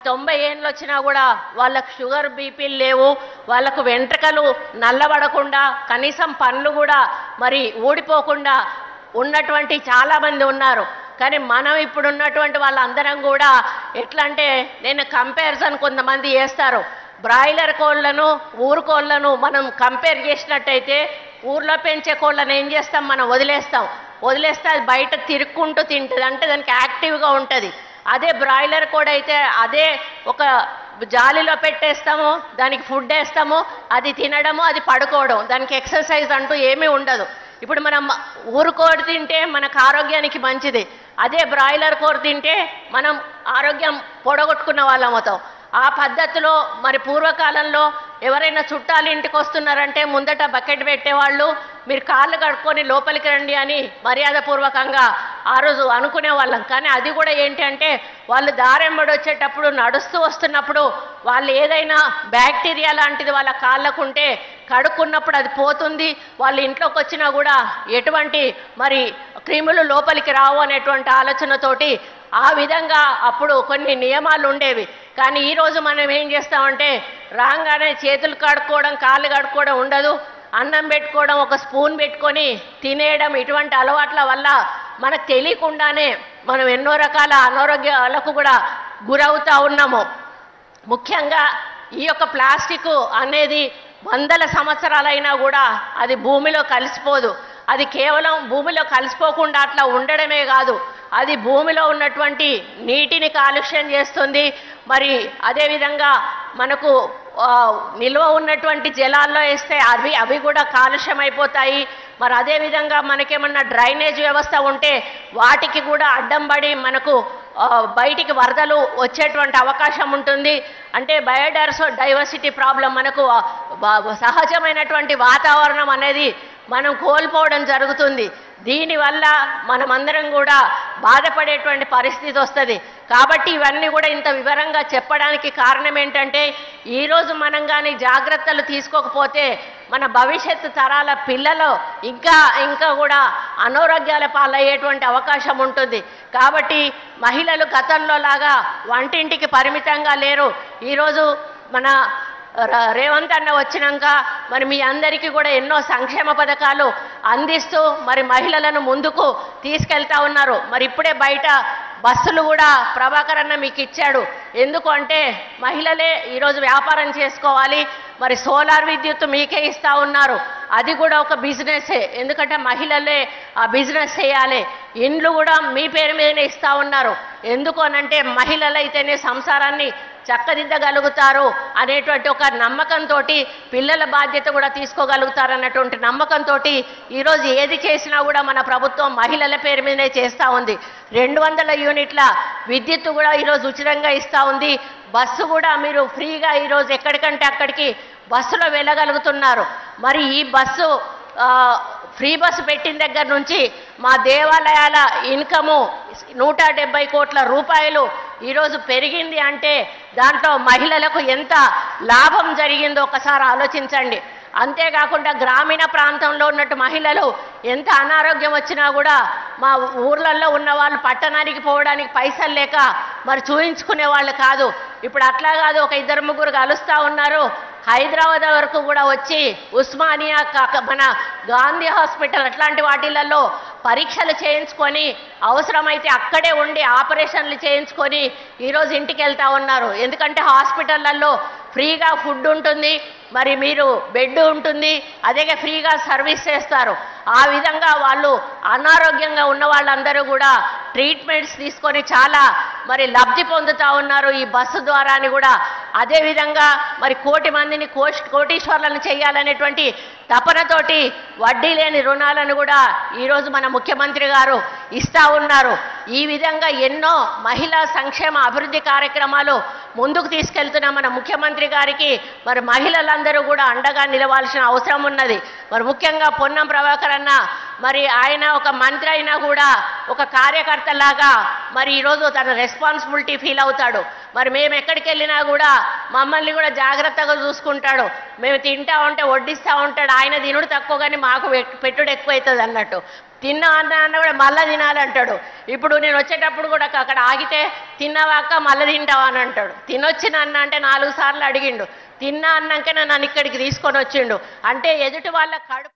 90 ఏళ్ళు వచ్చినా కూడా వాళ్ళకు షుగర్ బీపీలు లేవు, వాళ్ళకు వెంట్రుకలు నల్లబడకుండా కనీసం పళ్ళు కూడా మరి ఊడిపోకుండా ఉన్నటువంటి చాలామంది ఉన్నారు. కానీ మనం ఇప్పుడు ఉన్నటువంటి వాళ్ళందరం కూడా ఎట్లా అంటే, నేను కంపారిజన్ కొంతమంది చేస్తారు, బ్రాయిలర్ కోళ్ళను ఊరు కోళ్ళను మనం కంపేర్ చేసినట్టయితే ఊర్లో పెంచే కోళ్ళను ఏం చేస్తాం, మనం వదిలేస్తే అది బయట తిరుక్కుంటూ తింటుంది, అంటే దానికి యాక్టివ్గా ఉంటుంది. అదే బ్రాయిలర్ కోడి అయితే అదే ఒక జాలిలో పెట్టేస్తాము, దానికి ఫుడ్ వేస్తాము, అది తినడము, అది పడుకోవడం, దానికి ఎక్సర్సైజ్ అంటూ ఏమీ ఉండదు. ఇప్పుడు మనం ఊరు కోడి తింటే మనకు ఆరోగ్యానికి మంచిది, అదే బ్రాయిలర్ కోడి తింటే మనం ఆరోగ్యం పొడగొట్టుకున్న వాళ్ళం అవుతాం. ఆ పద్ధతిలో మరి పూర్వకాలంలో ఎవరైనా చుట్టాలు ఇంటికి వస్తున్నారంటే ముందట బకెట్ పెట్టేవాళ్ళు, మీరు కాళ్ళు కడుక్కొని లోపలికి రండి అని మర్యాదపూర్వకంగా ఆ రోజు అనుకునే వాళ్ళం. కానీ అది కూడా ఏంటి అంటే, వాళ్ళు దారెంబడి వచ్చేటప్పుడు నడుస్తూ వస్తున్నప్పుడు వాళ్ళు ఏదైనా బ్యాక్టీరియా లాంటిది వాళ్ళ కాళ్ళకుంటే కడుక్కున్నప్పుడు అది పోతుంది, వాళ్ళ ఇంట్లోకి వచ్చినా కూడా ఎటువంటి మరి క్రిములు లోపలికి రావు అనేటువంటి ఆలోచనతోటి ఆ విధంగా అప్పుడు కొన్ని నియమాలు ఉండేవి. కానీ ఈరోజు మనం ఏం చేస్తామంటే, రాగానే చేతులు కడుక్కోవడం కాళ్ళు కడుక్కోవడం ఉండదు, అన్నం పెట్టుకోవడం ఒక స్పూన్ పెట్టుకొని తినేయడం, ఇటువంటి అలవాట్ల వల్ల మనకు తెలియకుండానే మనం ఎన్నో రకాల అనారోగ్యాలకు కూడా గురవుతూ ఉన్నాము. ముఖ్యంగా ఈ యొక్క ప్లాస్టిక్ అనేది వందల సంవత్సరాలైనా కూడా అది భూమిలో కలిసిపోదు. అది కేవలం భూమిలో కలిసిపోకుండా అట్లా ఉండడమే కాదు, అది భూమిలో ఉన్నటువంటి నీటిని కాలుష్యం చేస్తుంది. మరి అదేవిధంగా మనకు నిల్వ ఉన్నటువంటి జలాల్లో వేస్తే అవి కూడా కాలుష్యం అయిపోతాయి. మరి అదేవిధంగా మనకేమన్నా డ్రైనేజ్ వ్యవస్థ ఉంటే వాటికి కూడా అడ్డం పడి మనకు బయటికి వరదలు వచ్చేటువంటి అవకాశం ఉంటుంది. అంటే డైవర్సిటీ ప్రాబ్లం, మనకు సహజమైనటువంటి వాతావరణం అనేది మనం కోల్పోవడం జరుగుతుంది. దీనివల్ల మనమందరం కూడా బాధపడేటువంటి పరిస్థితి వస్తుంది. కాబట్టి ఇవన్నీ కూడా ఇంత వివరంగా చెప్పడానికి కారణం ఏంటంటే, ఈరోజు మనం కానీ జాగ్రత్తలు తీసుకోకపోతే మన భవిష్యత్తు తరాల పిల్లలు ఇంకా కూడా అనారోగ్యాల పాలయ్యేటువంటి అవకాశం ఉంటుంది. కాబట్టి మహిళలు గతంలో లాగా వంటింటికి పరిమితంగా లేరు. ఈరోజు మన రేవంత్ అన్న వచ్చినాక మరి మీ అందరికీ కూడా ఎన్నో సంక్షేమ పథకాలు అందిస్తూ మరి మహిళలను ముందుకు తీసుకెళ్తా ఉన్నారు. మరి ఇప్పుడే బయట బస్సులు కూడా ప్రభాకర్ అన్న మీకు ఇచ్చాడు. ఎందుకు అంటే, మహిళలే ఈరోజు వ్యాపారం చేసుకోవాలి, మరి సోలార్ విద్యుత్ మీకే ఇస్తూ ఉన్నారు, అది కూడా ఒక బిజినెసే, ఎందుకంటే మహిళలే ఆ బిజినెస్ చేయాలి. ఇండ్లు కూడా మీ పేరు మీదనే ఇస్తూ ఉన్నారు. ఎందుకు అనంటే, మహిళలైతేనే సంసారాన్ని చక్కదిద్దగలుగుతారు అనేటువంటి ఒక నమ్మకంతో, పిల్లల బాధ్యత కూడా తీసుకోగలుగుతారు అన్నటువంటి నమ్మకంతో ఈరోజు ఏది చేసినా కూడా మన ప్రభుత్వం మహిళల పేరు మీదనే చేస్తూ ఉంది. 200 యూనిట్ల విద్యుత్ కూడా ఈరోజు ఉచితంగా ఇస్తూ ఉంది. బస్సు కూడా మీరు ఫ్రీగా ఈరోజు ఎక్కడికంటే అక్కడికి బస్సులో వెళ్ళగలుగుతున్నారు. మరి ఈ బస్సు ఫ్రీ బస్సు పెట్టిన దగ్గర నుంచి మా దేవాలయాల ఇన్కము 170 కోట్ల రూపాయలు ఈరోజు పెరిగింది అంటే దాంట్లో మహిళలకు ఎంత లాభం జరిగిందో ఒకసారి ఆలోచించండి. అంతేకాకుండా గ్రామీణ ప్రాంతంలో ఉన్నట్టు మహిళలు ఎంత అనారోగ్యం వచ్చినా కూడా మా ఊర్లలో ఉన్న వాళ్ళు పట్టణానికి పోవడానికి పైసలు లేక మరి చూయించుకునే వాళ్ళు కాదు. ఇప్పుడు అట్లా కాదు, ఒక 2-3 కలుస్తూ ఉన్నారు. హైదరాబాద్ వరకు కూడా వచ్చి ఉస్మానియా మన గాంధీ హాస్పిటల్ అట్లాంటి వాటిలలో పరీక్షలు చేయించుకొని అవసరమైతే అక్కడే ఉండి ఆపరేషన్లు చేయించుకొని ఈరోజు ఇంటికి వెళ్తూ ఉన్నారు. ఎందుకంటే హాస్పిటళ్లలో ఫ్రీగా ఫుడ్ ఉంటుంది, మరి మీరు బెడ్ ఉంటుంది, అదే ఫ్రీగా సర్వీస్ చేస్తారు. ఆ విధంగా వాళ్ళు అనారోగ్యంగా ఉన్న వాళ్ళందరూ కూడా ట్రీట్మెంట్స్ తీసుకొని చాలా మరి లబ్ధి పొందుతూ ఉన్నారు ఈ బస్సు ద్వారా అని కూడా. అదేవిధంగా మరి 1 కోటి మందిని కోటీశ్వర్లను చేయాలనేటువంటి తపనతోటి వడ్డీ లేని రుణాలను కూడా ఈరోజు మన ముఖ్యమంత్రి గారు ఇస్తూ ఉన్నారు. ఈ విధంగా ఎన్నో మహిళా సంక్షేమ అభివృద్ధి కార్యక్రమాలు ముందుకు తీసుకెళ్తున్న మన ముఖ్యమంత్రి గారికి మరి మహిళలందరూ కూడా అండగా నిలవాల్సిన అవసరం ఉన్నది. మరి ముఖ్యంగా పొన్నం ప్రభాకర్ అన్న మరి ఆయన ఒక మంత్రి అయినా కూడా ఒక కార్యకర్తలాగా మరి ఈరోజు తన రెస్పాన్సిబిలిటీ ఫీల్ అవుతాడు. మరి మేము ఎక్కడికి వెళ్ళినా కూడా మమ్మల్ని కూడా జాగ్రత్తగా చూసుకుంటాడు. మేము తింటా ఉంటే వడ్డిస్తూ ఉంటాడు. ఆయన తినుడు తక్కువ కానీ మాకు పెట్టుడు ఎక్కువ అవుతుంది అన్నట్టు. తిన్నా అన్న కూడా మళ్ళీ తినాలంటాడు. ఇప్పుడు నేను వచ్చేటప్పుడు కూడా అక్కడ ఆగితే తిన్నావాక మళ్ళీ తింటావా అని అంటాడు. తినొచ్చిన అన్న అంటే 4 సార్లు అడిగిండు. తిన్నా అన్నాకనే నన్ను ఇక్కడికి తీసుకొని వచ్చిండు. అంటే ఎదుటి వాళ్ళ కడుపు